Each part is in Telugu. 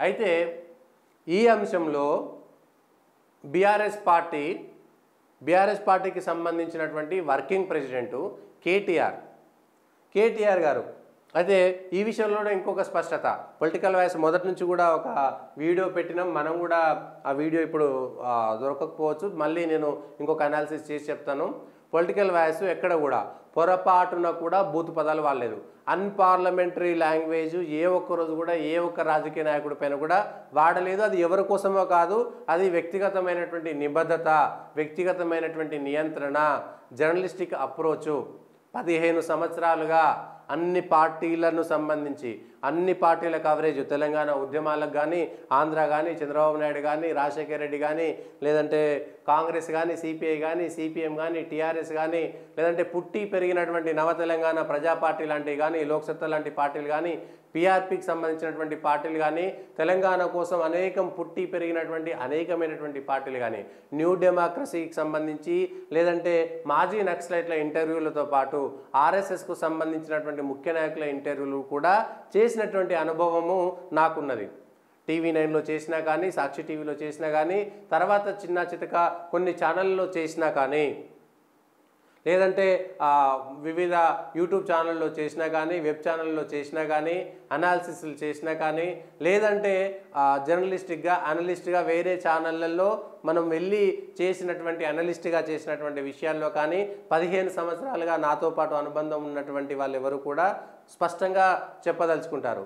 అయితే ఈ అంశంలో బీఆర్ఎస్ పార్టీకి సంబంధించినటువంటి వర్కింగ్ ప్రెసిడెంట్ కేటీఆర్ గారు అయితే ఈ విషయంలో ఇంకొక స్పష్టత. పొలిటికల్ వాయిస్ మొదటి నుంచి కూడా ఒక వీడియో పెట్టినాం, మనం కూడా ఆ వీడియో ఇప్పుడు దొరకకపోవచ్చు, మళ్ళీ నేను ఇంకొక అనాలిసిస్ చేసి చెప్తాను. పొలిటికల్ వాయిస్ ఎక్కడ కూడా పొరపాటున కూడా బూతు పదాలు వాడలేదు. అన్పార్లమెంటరీ లాంగ్వేజ్ ఏ ఒక్క రోజు కూడా ఏ ఒక్క రాజకీయ నాయకుడి పైన కూడా వాడలేదు. అది ఎవరి కోసమో కాదు, అది వ్యక్తిగతమైనటువంటి నిబద్ధత, వ్యక్తిగతమైనటువంటి నియంత్రణ, జర్నలిస్టిక్ అప్రోచ్. 15 సంవత్సరాలుగా అన్ని పార్టీలను సంబంధించి అన్ని పార్టీల కవరేజ్, తెలంగాణ ఉద్యమాలకు కానీ, ఆంధ్ర కానీ, చంద్రబాబు నాయుడు కానీ, రాజశేఖర రెడ్డి కానీ, లేదంటే కాంగ్రెస్ కానీ, సిపిఐ కానీ, సిపిఎం కానీ, టీఆర్ఎస్ కానీ, లేదంటే పుట్టి పెరిగినటువంటి నవ తెలంగాణ ప్రజా పార్టీ లాంటివి కానీ, లోక్సత్తా లాంటి పార్టీలు కానీ, పిఆర్పికి సంబంధించినటువంటి పార్టీలు కానీ, తెలంగాణ కోసం పుట్టి పెరిగినటువంటి అనేకమైనటువంటి పార్టీలు కానీ, న్యూ డెమోక్రసీకి సంబంధించి లేదంటే మాజీ నక్సలైట్ల ఇంటర్వ్యూలతో పాటు ఆర్ఎస్ఎస్కు సంబంధించినటువంటి ముఖ్య నాయకుల ఇంటర్వ్యూలు కూడా చేసినటువంటి అనుభవము నాకున్నది. TV9లో చేసినా కానీ, సాక్షి టీవీలో చేసినా కానీ, తర్వాత చిన్న చితక కొన్ని ఛానళ్ళలో చేసినా కానీ, లేదంటే వివిధ యూట్యూబ్ ఛానల్లో చేసినా కానీ, వెబ్ ఛానల్లో చేసినా కానీ, అనాలిసిస్లు చేసినా కానీ, లేదంటే జర్నలిస్టిక్గా అనలిస్ట్గా వేరే ఛానళ్ళల్లో మనం వెళ్ళి చేసినటువంటి అనలిస్ట్గా చేసినటువంటి విషయాల్లో కానీ 15 సంవత్సరాలుగా నాతో పాటు అనుబంధం ఉన్నటువంటి వాళ్ళు ఎవరు కూడా స్పష్టంగా చెప్పదలుచుకుంటారు.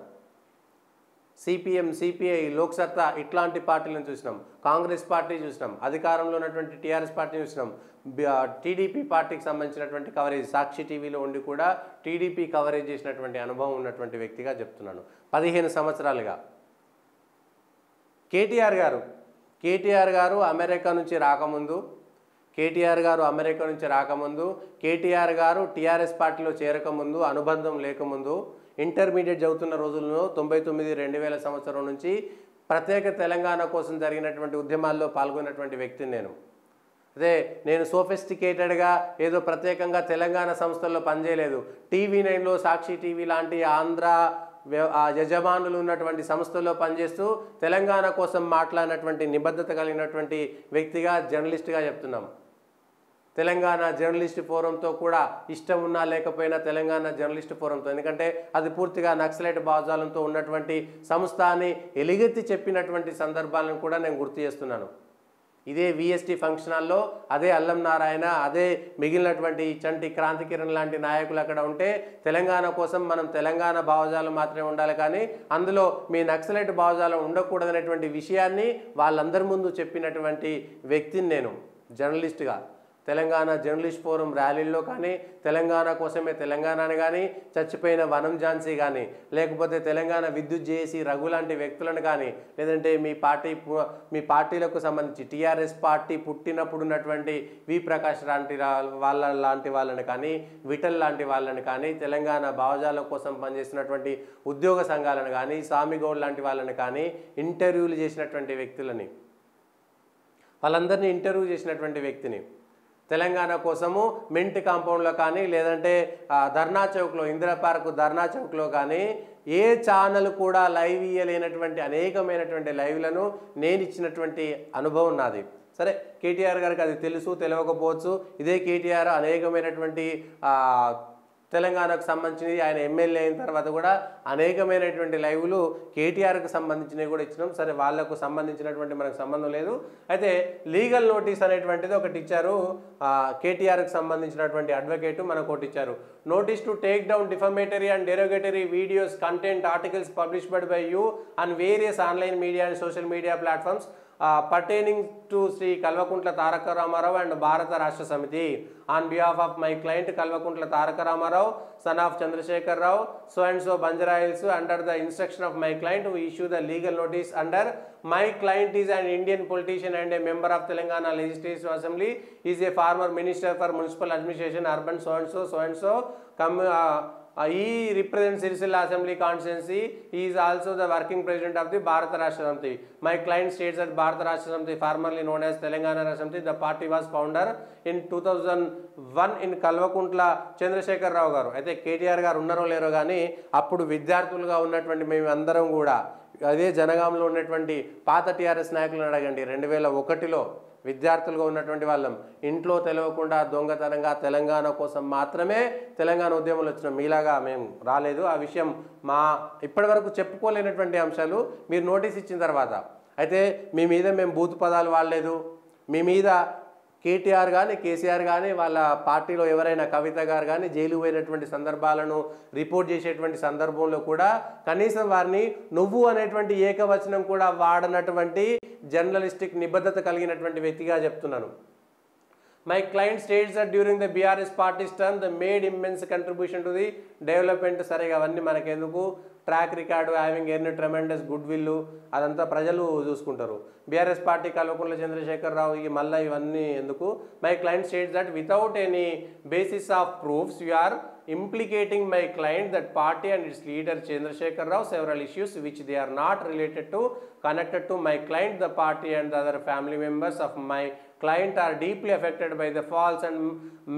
సిపిఎం, సిపిఐ, లోక్సత్తా ఇట్లాంటి పార్టీలను చూసినాం, కాంగ్రెస్ పార్టీ చూసినాం, అధికారంలో ఉన్నటువంటి టీఆర్ఎస్ పార్టీ చూసినాం, టీడీపీ పార్టీకి సంబంధించినటువంటి కవరేజ్ సాక్షి టీవీలో ఉండి కూడా టీడీపీ కవరేజ్ చేసినటువంటి అనుభవం ఉన్నటువంటి వ్యక్తిగా చెప్తున్నాను. 15 సంవత్సరాలుగా కేటీఆర్ గారు అమెరికా నుంచి రాకముందు, కేటీఆర్ గారు టీఆర్ఎస్ పార్టీలో చేరకముందు, అనుబంధం లేకముందు, ఇంటర్మీడియట్ చదువుతున్న రోజుల్లో 99-2000 సంవత్సరం నుంచి ప్రత్యేక తెలంగాణ కోసం జరిగినటువంటి ఉద్యమాల్లో పాల్గొన్నటువంటి వ్యక్తిని నేను సోఫిస్టికేటెడ్గా ఏదో ప్రత్యేకంగా తెలంగాణ సంస్థల్లో పనిచేయలేదు. TV9లో, సాక్షి టీవీ లాంటి ఆంధ్ర యజమానులు ఉన్నటువంటి సంస్థల్లో పనిచేస్తూ తెలంగాణ కోసం మాట్లాడినటువంటి నిబద్ధత కలిగినటువంటి వ్యక్తిగా, జర్నలిస్ట్గా చెప్తున్నాం. తెలంగాణ జర్నలిస్ట్ ఫోరంతో కూడా ఇష్టం ఉన్నా లేకపోయినా తెలంగాణ జర్నలిస్ట్ ఫోరంతో, ఎందుకంటే అది పూర్తిగా నక్సలైట్ భావజాలంతో ఉన్నటువంటి సంస్థ అని ఎలుగెత్తి చెప్పినటువంటి సందర్భాలను కూడా నేను గుర్తు చేస్తున్నాను. ఇదే VST ఫంక్షన్ హాల్లో అదే అల్లం నారాయణ, అదే మిగిలినటువంటి చంటి క్రాంతికిరణ్ లాంటి నాయకులు అక్కడ ఉంటే తెలంగాణ కోసం మనం తెలంగాణ భావజాలం మాత్రమే ఉండాలి, కానీ అందులో మీ నక్సలైట్ భావజాలం ఉండకూడదనేటువంటి విషయాన్ని వాళ్ళందరి ముందు చెప్పినటువంటి వ్యక్తిని నేను జర్నలిస్ట్గా. తెలంగాణ జర్నలిస్ట్ ఫోరం ర్యాలీల్లో కానీ, తెలంగాణ కోసమే తెలంగాణని కానీ, చచ్చిపోయిన వనం ఝాన్సీ కానీ, లేకపోతే తెలంగాణ విద్యుత్ జేఏసీ రఘు లాంటి వ్యక్తులను కానీ, లేదంటే మీ పార్టీలకు సంబంధించి TRS పార్టీ పుట్టినప్పుడు ఉన్నటువంటి వి ప్రకాష్ లాంటి వాళ్ళని కానీ, విఠల్ లాంటి వాళ్ళని కానీ, తెలంగాణ భావజాలం కోసం పనిచేసినటువంటి ఉద్యోగ సంఘాలను కానీ, స్వామిగౌడ్ లాంటి వాళ్ళని కానీ ఇంటర్వ్యూలు చేసినటువంటి వ్యక్తులని, వాళ్ళందరినీ ఇంటర్వ్యూ చేసినటువంటి వ్యక్తిని, తెలంగాణ కోసము మింట్ కాంపౌండ్లో కానీ, లేదంటే ధర్నా చౌక్లో, ఇందిరా పార్క్ ధర్నా చౌక్లో కానీ ఏ ఛానల్ కూడా లైవ్ ఇయ్యలేనటువంటి అనేకమైనటువంటి లైవ్లను నేను ఇచ్చినటువంటి అనుభవం నాది. సరే, కేటీఆర్ గారికి అది తెలుసు, తెలియకపోవచ్చు. ఇదే కేటీఆర్ అనేకమైనటువంటి తెలంగాణకు సంబంధించినవి, ఆయన ఎమ్మెల్యే అయిన తర్వాత కూడా అనేకమైనటువంటి లైవ్లు కేటీఆర్కి సంబంధించినవి కూడా ఇచ్చినాం. సరే, వాళ్లకు సంబంధించినటువంటి మనకు సంబంధం లేదు. అయితే లీగల్ నోటీస్ అనేటువంటిది ఒకటి ఇచ్చారు, కేటీఆర్కి సంబంధించినటువంటి అడ్వకేట్ మనకు ఒకటి ఇచ్చారు. Notice to take down defamatory and derogatory videos, content, articles published by you on various online media and social media platforms pertaining to Sri Kalvakuntla Taraka Ramarao and Bharata Rashtra Samiti on behalf of my client Kalvakuntla Taraka Ramarao, son of Chandrasekhar Rao, so and so Banjara Hills, under the instruction of my client, we issue the legal notice under my client is an Indian politician and a member of Telangana Legislative Assembly, is a former minister for municipal administration, urban so and so he represents Sircilla Assembly constituency. He is also the working president of the Bharata Rashtra Samiti. My client states that Bharata Rashtra Samiti, formerly known as Telangana Rashtra Samiti, the party was founder in 2001 in Kalvakuntla Chandrasekhar Rao garu. అయితే కేటీఆర్ గారు ఉన్నారో లేరో కానీ అప్పుడు విద్యార్థులుగా ఉన్నటువంటి మేము అందరం కూడా అదే జనగాంలో ఉన్నటువంటి పాత టీఆర్ఎస్ నాయకులను అడగండి. 2001లో విద్యార్థులుగా ఉన్నటువంటి వాళ్ళం ఇంట్లో తెలియకుండా దొంగతనంగా తెలంగాణ కోసం మాత్రమే తెలంగాణ ఉద్యమంలో వచ్చిన మీలాగా మేము రాలేదు. ఆ విషయం మా ఇప్పటివరకు చెప్పుకోలేనటువంటి అంశాలు మీరు నోటీస్ ఇచ్చిన తర్వాత. అయితే మీ మీద మేము బూతు పదాలు వాడలేదు. మీ మీద కేటీఆర్ కానీ కేసీఆర్ కానీ వాళ్ళ పార్టీలో ఎవరైనా కవిత గారు కానీ జైలు పోయినటువంటి సందర్భాలను రిపోర్ట్ చేసేటువంటి సందర్భంలో కూడా కనీసం వారిని నువ్వు అనేటువంటి ఏకవచనం కూడా వాడనటువంటి జర్నలిస్టిక్ నిబద్ధత కలిగినటువంటి వ్యక్తిగా చెప్తున్నాను. My client states that during the BRS party's term, they made immense contribution to the development. సరిగా అవన్నీ మనకెందుకు, track record having earn tremendous good will అదంతా ప్రజలు చూసుకుంటారు. బీఆర్ఎస్ పార్టీ కల్వకుంట్ల చంద్రశేఖర్ రావు మళ్ళీ ఇవన్నీ ఎందుకు. My client states that without any basis of proofs you are implicating my client that party and its leader Chandrasekhar Rao several issues which they are not related to connected to my client. The party and the other family members of my client are deeply affected by the false and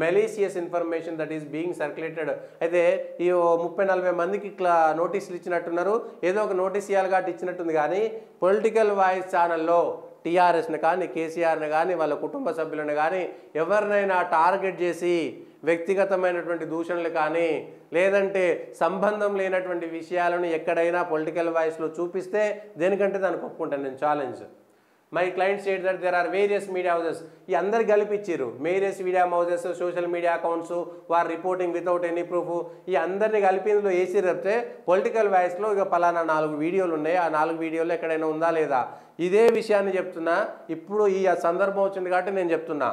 malicious information that is being circulated. అయితే ఈ 30-40 మందికి ఇట్లా నోటీసులు ఇచ్చినట్టున్నారు. ఏదో ఒక నోటీస్ ఇవ్వాలి కాబట్టి ఇచ్చినట్టుంది కానీ పొలిటికల్ వాయిస్ ఛానల్లో టీఆర్ఎస్ని కానీ కేసీఆర్ని కానీ వాళ్ళ కుటుంబ సభ్యులను కానీ ఎవరినైనా టార్గెట్ చేసి వ్యక్తిగతమైనటువంటి దూషణలు కానీ లేదంటే సంబంధం లేనటువంటి విషయాలను ఎక్కడైనా పొలిటికల్ వాయిస్లో చూపిస్తే దేనికంటే దానికి ఒప్పుకుంటాను నేను challenge. My client state that there are various media houses. ఈ అందరు కలిపిచ్చారు. Various media houses, social media accounts, వారు రిపోర్టింగ్ వితౌట్ ఎనీ ప్రూఫ్, ఈ అందరినీ కలిపి ఇందులో వేసి చెప్తే పొలిటికల్ వాయిస్లో ఇక పలానా 4 వీడియోలు ఉన్నాయి, ఆ 4 వీడియోలు ఎక్కడైనా ఉందా లేదా ఇదే విషయాన్ని చెప్తున్నా. ఇప్పుడు ఈ సందర్భం వచ్చింది కాబట్టి నేను చెప్తున్నా.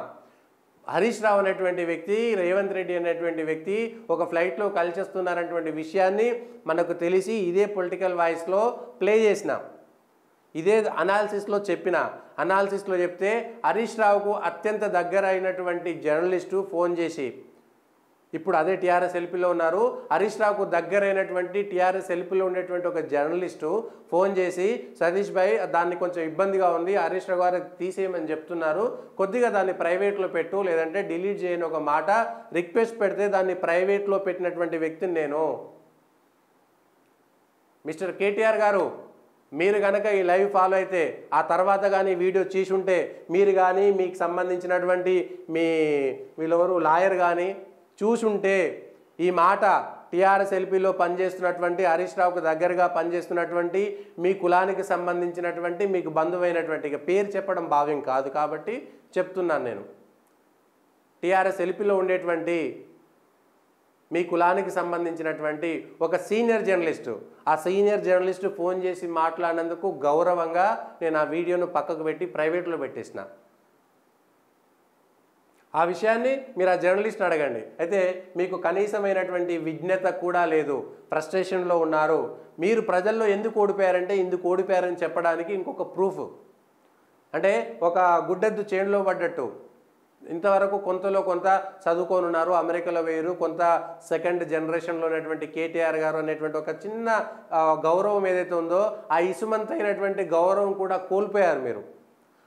హరీష్ రావు అనేటువంటి వ్యక్తి, రేవంత్ రెడ్డి అనేటువంటి వ్యక్తి ఒక ఫ్లైట్లో కలిసి వస్తున్నారనేటువంటి విషయాన్ని మనకు తెలిసి ఇదే పొలిటికల్ వాయిస్లో ప్లే చేసినాం. ఇదే అనాలిసిస్లో చెప్పిన. అనాలిసిస్లో చెప్తే హరీష్ రావుకు అత్యంత దగ్గర అయినటువంటి జర్నలిస్టు ఫోన్ చేసి, ఇప్పుడు అదే టీఆర్ఎస్ ఎల్పీలో ఉన్నారు, హరీష్ రావుకు దగ్గరైనటువంటి టీఆర్ఎస్ ఎల్పీలో ఉండేటువంటి ఒక జర్నలిస్టు ఫోన్ చేసి సతీష్ భాయ్ దాన్ని కొంచెం ఇబ్బందిగా ఉంది, హరీష్ రావు గారు తీసేయమని చెప్తున్నారు, కొద్దిగా దాన్ని ప్రైవేట్లో పెట్టు లేదంటే డిలీట్ చేయని ఒక మాట రిక్వెస్ట్ పెడితే దాన్ని ప్రైవేట్లో పెట్టినటువంటి వ్యక్తిని నేను. మిస్టర్ కేటీఆర్ గారు, మీరు కనుక ఈ లైవ్ ఫాలో అయితే ఆ తర్వాత కానీ వీడియో చేసి ఉంటే మీరు కానీ మీకు సంబంధించినటువంటి వీళ్ళెవరు లాయర్ కానీ చూసుంటే ఈ మాట టీఆర్ఎస్ ఎల్పీలో పనిచేస్తున్నటువంటి హరీష్ రావుకు దగ్గరగా పనిచేస్తున్నటువంటి మీ కులానికి సంబంధించినటువంటి మీకు బంధువైనటువంటి, ఇక పేరు చెప్పడం భావ్యం కాదు కాబట్టి చెప్తున్నాను నేను, టీఆర్ఎస్ ఎల్పీలో ఉండేటువంటి మీ కులానికి సంబంధించినటువంటి ఒక సీనియర్ జర్నలిస్టు, ఆ సీనియర్ జర్నలిస్టు ఫోన్ చేసి మాట్లాడినందుకు గౌరవంగా నేను ఆ వీడియోను పక్కకు పెట్టి ప్రైవేట్లో పెట్టేసిన. ఆ విషయాన్ని మీరు ఆ జర్నలిస్ట్ని అడగండి. అయితే మీకు కనీసమైనటువంటి విజ్ఞత కూడా లేదు, ఫ్రస్ట్రేషన్లో ఉన్నారు. మీరు ప్రజల్లో ఎందుకు ఓడిపోయారంటే ఇందుకు ఓడిపోయారని చెప్పడానికి ఇంకొక ప్రూఫ్, అంటే ఒక గుడ్డెద్దు చేనులో పడ్డట్టు. ఇంతవరకు కొంతలో కొంత చదువుకొని ఉన్నారు, అమెరికాలో వేరు, కొంత సెకండ్ జనరేషన్లో ఉన్నటువంటి కేటీఆర్ గారు అనేటువంటి ఒక చిన్న గౌరవం ఏదైతే ఉందో ఆ ఇసుమంత అయినటువంటి గౌరవం కూడా కోల్పోయారు మీరు.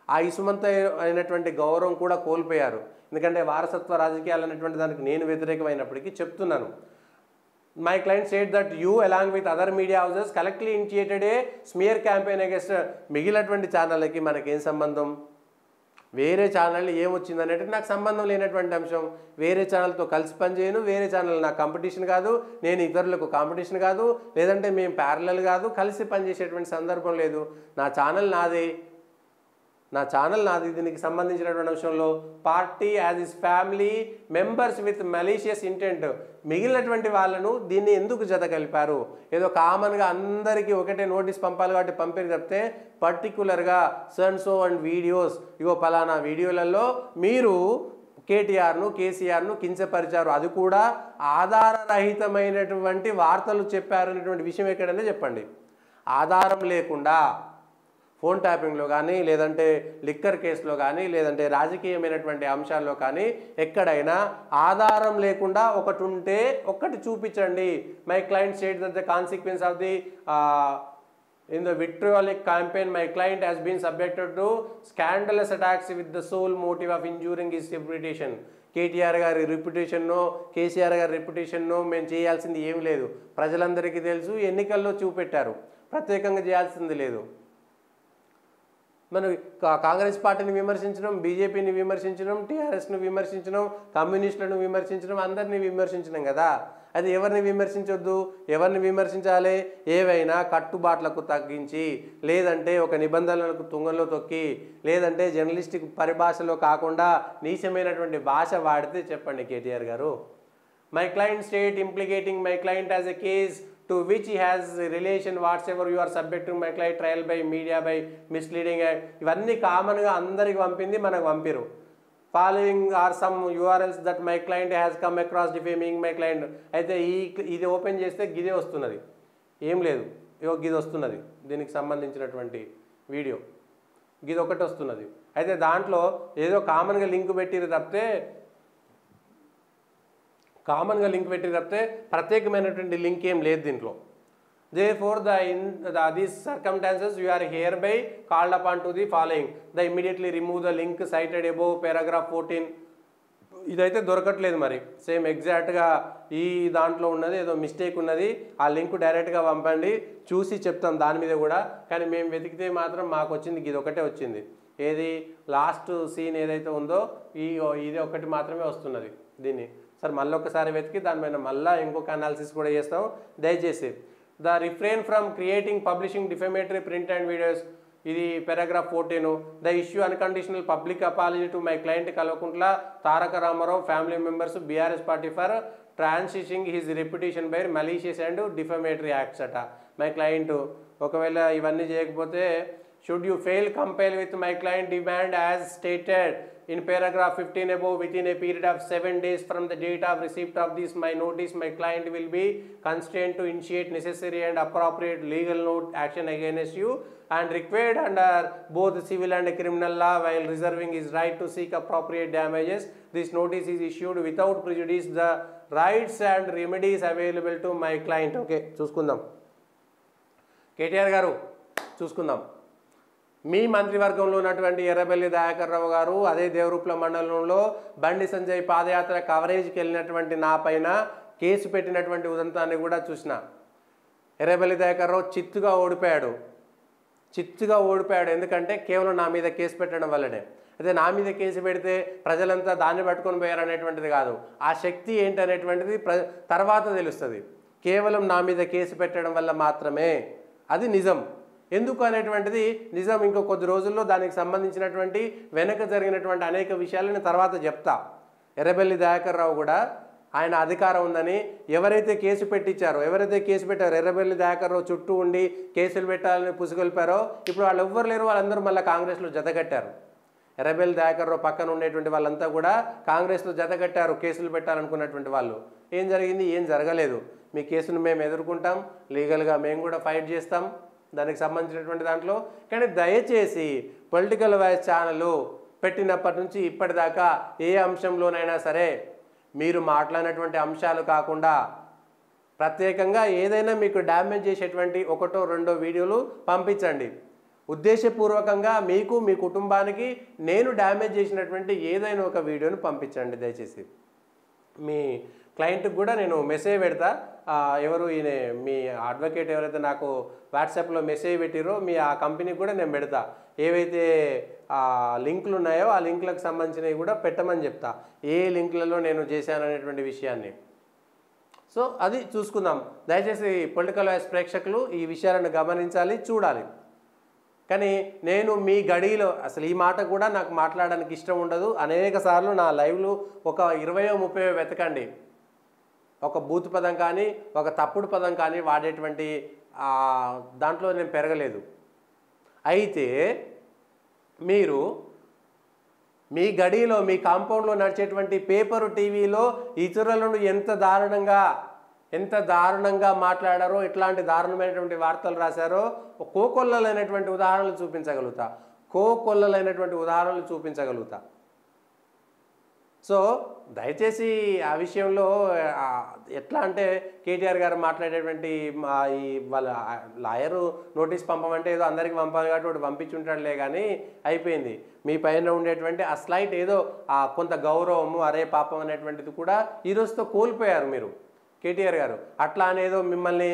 ఆ ఇసుమంత అయినటువంటి గౌరవం కూడా కోల్పోయారు. ఎందుకంటే వారసత్వ రాజకీయాలు అనేటువంటి దానికి నేను వ్యతిరేకమైనప్పటికీ చెప్తున్నాను. My client state that you along with other media houses collectively initiated a smear campaign against మిగిలినటువంటి ఛానళ్ళకి మనకేం సంబంధం, వేరే ఛానల్ ఏమొచ్చింది అనేది నాకు సంబంధం లేనటువంటి అంశం. వేరే ఛానల్తో కలిసి పనిచేయను, వేరే ఛానల్ నాకు కాంపిటీషన్ కాదు, నేను ఇతరులకు కాంపిటీషన్ కాదు, లేదంటే మేము ప్యారలల్ కాదు, కలిసి పనిచేసేటువంటి సందర్భం లేదు. నా ఛానల్ నాది, దీనికి సంబంధించినటువంటి అంశంలో party as is family members with malicious intent, మిగిలినటువంటి వాళ్ళను దీన్ని ఎందుకు జత కలిపారు, ఏదో కామన్గా అందరికీ ఒకటే నోటీస్ పంపాలి కాబట్టి పంపిణీ చెప్తే పర్టికులర్గా సన్సో అండ్ వీడియోస్, ఇగో పలానా వీడియోలలో మీరు కేటీఆర్ను కేసీఆర్ను కించపరిచారు, అది కూడా ఆధారరహితమైనటువంటి వార్తలు చెప్పారు అనేటువంటి విషయం ఎక్కడైనా చెప్పండి. ఆధారం లేకుండా ఫోన్ ట్యాపింగ్లో కానీ, లేదంటే లిక్కర్ కేసులో కానీ, లేదంటే రాజకీయమైనటువంటి అంశాల్లో కానీ ఎక్కడైనా ఆధారం లేకుండా ఒకటి ఉంటే ఒక్కటి చూపించండి. My client state that the consequence of the in the vitriolic campaign, my client has been subjected to scandalous attacks with the sole motive of injuring his reputation. KTR గారి రెప్యుటేషన్నో, కేసీఆర్ గారి రెప్యుటేషన్నో మేము చేయాల్సింది ఏం లేదు. ప్రజలందరికీ తెలుసు, ఎన్నికల్లో చూపెట్టారు, ప్రత్యేకంగా చేయాల్సింది లేదు. మనం కాంగ్రెస్ పార్టీని విమర్శించడం, బీజేపీని విమర్శించడం, టీఆర్ఎస్ను విమర్శించడం, కమ్యూనిస్టులను విమర్శించడం, అందరినీ విమర్శించడం కదా. అది ఎవరిని విమర్శించొద్దు, ఎవరిని విమర్శించాలి? ఏవైనా కట్టుబాట్లకు తగ్గించి, లేదంటే ఒక నిబంధనలకు తుంగంలో తొక్కి, లేదంటే జర్నలిస్టిక్ పరిభాషలో కాకుండా నీచమైనటువంటి భాష వాడితే చెప్పండి కేటీఆర్ గారు. My client state implicating my client as a case to which he has relation whatsoever you are subject to my client trial by media by misleading. ఇవన్నీ కామన్గా అందరికి పంపింది, మనకు పంపిరు. Following are some URLs that my client has come across defaming my client. అయితే ఇది ఓపెన్ చేస్తే గిదే వస్తున్నది, ఏం లేదు, గిది వస్తున్నది, దీనికి సంబంధించినటువంటి వీడియో గిది ఒకటి వస్తున్నది. అయితే దాంట్లో ఏదో కామన్గా లింక్ పెట్టిరు తప్పితే ప్రత్యేకమైనటువంటి లింక్ ఏం లేదు దీంట్లో. Therefore, these circumstances you are hereby called upon to the following. The immediately remove the link cited above paragraph 14. ఇదైతే దొరకట్లేదు, మరి సేమ్ ఎగ్జాక్ట్గా ఈ దాంట్లో ఉన్నది ఏదో మిస్టేక్ ఉన్నది, ఆ లింక్ డైరెక్ట్గా పంపండి, చూసి చెప్తాం దాని మీద కూడా. కానీ మేము వెతికితే మాత్రం మాకు వచ్చింది ఇది ఒకటే వచ్చింది. ఏది లాస్ట్ సీన్ ఏదైతే ఉందో ఇది ఒకటి మాత్రమే వస్తున్నది. దీన్ని సార్ మళ్ళీ ఒకసారి వెతికి దాని మీద మళ్ళీ ఇంకొక అనాలిసిస్ కూడా చేస్తాం. దయచేసి the refrain from creating publishing defamatory print and videos, ఇది paragraph 14. The issue unconditional public apology to my client Kalvakuntla Taraka Rama Rao family members BRS party for tarnishing his reputation by malicious and defamatory acts అట. మై క్లయింట్ ఒకవేళ ఇవన్నీ చేయకపోతే should you fail comply with my client demand as stated in paragraph 15 above within a period of 7 days from the date of receipt of this my notice, my client will be constrained to initiate necessary and appropriate legal action against you and required under both civil and criminal law while reserving his right to seek appropriate damages. This notice is issued without prejudice the rights and remedies available to my client. Okay, చూసుకుందాం కేటీఆర్ గారు, చూసుకుందాం. మీ మంత్రివర్గంలో ఉన్నటువంటి ఎర్రబెల్లి దయాకర్ రావు గారు అదే దేవరూప్ల మండలంలో బండి సంజయ్ పాదయాత్ర కవరేజ్కి వెళ్ళినటువంటి నా పైన కేసు పెట్టినటువంటి ఉదంతాన్ని కూడా చూసిన. ఎర్రబెల్లి దయాకర్ రావు చిత్తుగా ఓడిపోయాడు. ఎందుకంటే కేవలం నా మీద కేసు పెట్టడం వల్లనే. అయితే నా మీద కేసు పెడితే ప్రజలంతా దాన్ని పట్టుకొని పోయారనేటువంటిది కాదు, ఆ శక్తి ఏంటనేటువంటిది తర్వాత తెలుస్తుంది. కేవలం నా మీద కేసు పెట్టడం వల్ల మాత్రమే అది నిజం. ఎందుకు అనేటువంటిది నిజం ఇంకో కొద్ది రోజుల్లో దానికి సంబంధించినటువంటి వెనక జరిగినటువంటి అనేక విషయాలను తర్వాత చెప్తా. ఎర్రబెల్లి దయాకర్ రావు కూడా ఆయన అధికారం ఉందని ఎవరైతే కేసు పెట్టారో ఎర్రబెల్లి దయాకర్ రావు చుట్టూ ఉండి కేసులు పెట్టాలని పుసుగొల్పారో ఇప్పుడు వాళ్ళు ఎవ్వరు లేరు, వాళ్ళందరూ మళ్ళీ కాంగ్రెస్లో జతకట్టారు. ఎర్రబెల్లి దయాకర్ రావు పక్కన ఉండేటువంటి వాళ్ళంతా కూడా కాంగ్రెస్లో జతకట్టారు కేసులు పెట్టాలనుకున్నటువంటి వాళ్ళు. ఏం జరిగింది? ఏం జరగలేదు. మీ కేసును మేము ఎదుర్కొంటాం, లీగల్గా మేము కూడా ఫైట్ చేస్తాం దానికి సంబంధించినటువంటి దాంట్లో. కానీ దయచేసి పొలిటికల్ వాయిస్ ఛానల్ పెట్టినప్పటి నుంచి ఇప్పటిదాకా ఏ అంశంలోనైనా సరే మీరు మాట్లాడినటువంటి అంశాలు కాకుండా ప్రత్యేకంగా ఏదైనా మీకు డ్యామేజ్ చేసేటువంటి ఒకటో రెండో వీడియోలు పంపించండి. ఉద్దేశపూర్వకంగా మీకు మీ కుటుంబానికి నేను డ్యామేజ్ చేసినటువంటి ఏదైనా ఒక వీడియోను పంపించండి దయచేసి. మీ క్లయింట్కి కూడా నేను మెసేజ్ పెడతా. ఎవరు ఈయన మీ అడ్వకేట్ ఎవరైతే నాకు వాట్సాప్లో మెసేజ్ పెట్టిరో మీ ఆ కంపెనీకి కూడా నేను పెడతా. ఏవైతే లింకులు ఉన్నాయో ఆ లింకులకు సంబంధించినవి కూడా పెట్టమని చెప్తా, ఏ లింకులలో నేను చేశాననేటువంటి విషయాన్ని. సో అది చూసుకుందాం. దయచేసి పొలిటికల్ వాయిస్ ప్రేక్షకులు ఈ విషయాలను గమనించాలి, చూడాలి. కానీ నేను మీ గడిలో అసలు ఈ మాట కూడా నాకు మాట్లాడడానికి ఇష్టం ఉండదు. అనేక సార్లు నా లైవ్లు ఒక 20-30 వెతకండి, ఒక బూత్ పదం కానీ ఒక తప్పుడు పదం కానీ వాడేటువంటి దాంట్లో నేను పెరగలేదు. అయితే మీరు మీ గడిలో మీ కాంపౌండ్లో నడిచేటువంటి పేపరు టీవీలో ఇతరులను ఎంత దారుణంగా ఎంత దారుణంగా మాట్లాడారో, ఎట్లాంటి దారుణమైనటువంటి వార్తలు రాశారో కోకొల్లలైనటువంటి ఉదాహరణలు చూపించగలుగుతా. కోకొల్లలైనటువంటి ఉదాహరణలు చూపించగలుగుతా. సో దయచేసి ఆ విషయంలో ఎట్లా అంటే కేటీఆర్ గారు మాట్లాడేటువంటి ఈ వాళ్ళ లాయరు నోటీస్ పంపమంటే ఏదో అందరికీ పంపాలి కాబట్టి ఒకటి పంపించుంటాడులే కానీ అయిపోయింది. మీ పైన ఉండేటువంటి ఆ స్లైట్ ఏదో కొంత గౌరవము, అరే పాపం అనేటువంటిది కూడా ఈ రోజుతో కోల్పోయారు మీరు కేటీఆర్ గారు. అట్లా అనేదో మిమ్మల్ని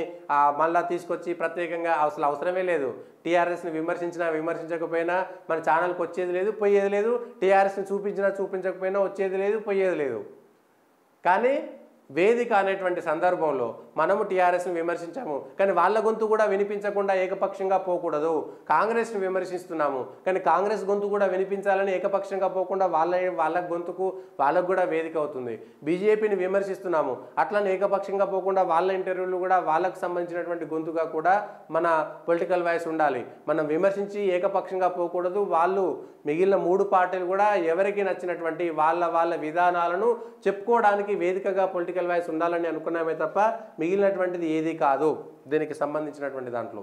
మళ్ళా తీసుకొచ్చి ప్రత్యేకంగా అసలు అవసరమే లేదు. టీఆర్ఎస్ని విమర్శించినా విమర్శించకపోయినా మన ఛానల్కి వచ్చేది లేదు, పోయేది లేదు. టీఆర్ఎస్ని చూపించినా చూపించకపోయినా వచ్చేది లేదు, పోయేది లేదు. కానీ వేదిక అనేటువంటి సందర్భంలో మనము టీఆర్ఎస్ని విమర్శించాము, కానీ వాళ్ళ గొంతు కూడా వినిపించకుండా ఏకపక్షంగా పోకూడదు. కాంగ్రెస్ని విమర్శిస్తున్నాము, కానీ కాంగ్రెస్ గొంతు కూడా వినిపించాలని ఏకపక్షంగా పోకుండా వాళ్ళ గొంతుకు వాళ్ళకు కూడా వేదిక అవుతుంది. బీజేపీని విమర్శిస్తున్నాము, అట్లని ఏకపక్షంగా పోకుండా వాళ్ళ ఇంటర్వ్యూలు కూడా వాళ్ళకు సంబంధించినటువంటి గొంతుగా కూడా మన పొలిటికల్ వాయిస్ ఉండాలి. మనం విమర్శించి ఏకపక్షంగా పోకూడదు. వాళ్ళు మిగిలిన 3 పార్టీలు కూడా ఎవరికి నచ్చినటువంటి వాళ్ళ విధానాలను చెప్పుకోవడానికి వేదికగా పొలిటికల్ వాయిస్ ఉండాలని అనుకున్నామే తప్ప మిగిలినటువంటిది ఏది కాదు. దీనికి సంబంధించినటువంటి దాంట్లో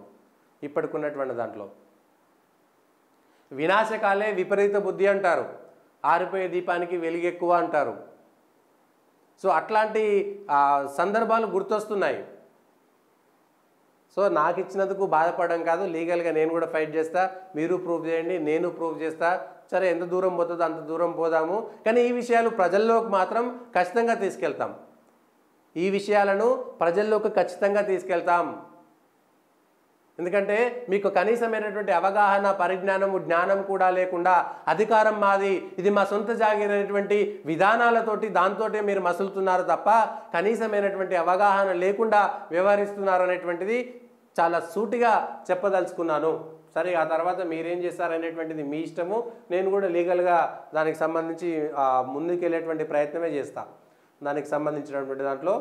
ఇప్పటికున్నటువంటి దాంట్లో వినాశకాలే విపరీత బుద్ధి అంటారు, ఆరిపోయే దీపానికి వెలుగెక్కువ అంటారు. సో అట్లాంటి సందర్భాలు గుర్తొస్తున్నాయి. సో నాకు ఇచ్చినందుకు బాధపడడం కాదు, లీగల్గా నేను కూడా ఫైట్ చేస్తా. మీరు ప్రూవ్ చేయండి, నేను ప్రూవ్ చేస్తా. సరే, ఎంత దూరం పోతుందో అంత దూరం పోదాము. కానీ ఈ విషయాలు ప్రజల్లోకి మాత్రం ఖచ్చితంగా తీసుకెళ్తాం. ఈ విషయాలను ప్రజల్లోకి ఖచ్చితంగా తీసుకెళ్తాం. ఎందుకంటే మీకు కనీసమైనటువంటి అవగాహన, పరిజ్ఞానము, జ్ఞానం కూడా లేకుండా అధికారం మాది, ఇది మా సొంత జాగిరైనటువంటి విధానాలతోటి దాంతోటే మీరు మసులుతున్నారు తప్ప కనీసమైనటువంటి అవగాహన లేకుండా వ్యవహరిస్తున్నారు అనేటువంటిది చాలా సూటిగా చెప్పదలుచుకున్నాను. సరే, ఆ తర్వాత మీరేం చేస్తారనేటువంటిది మీ ఇష్టము. నేను కూడా లీగల్గా దానికి సంబంధించి ముందుకు వెళ్ళేటువంటి ప్రయత్నమే చేస్తాను. దానికి సంబంధించినటువంటి దాంట్లో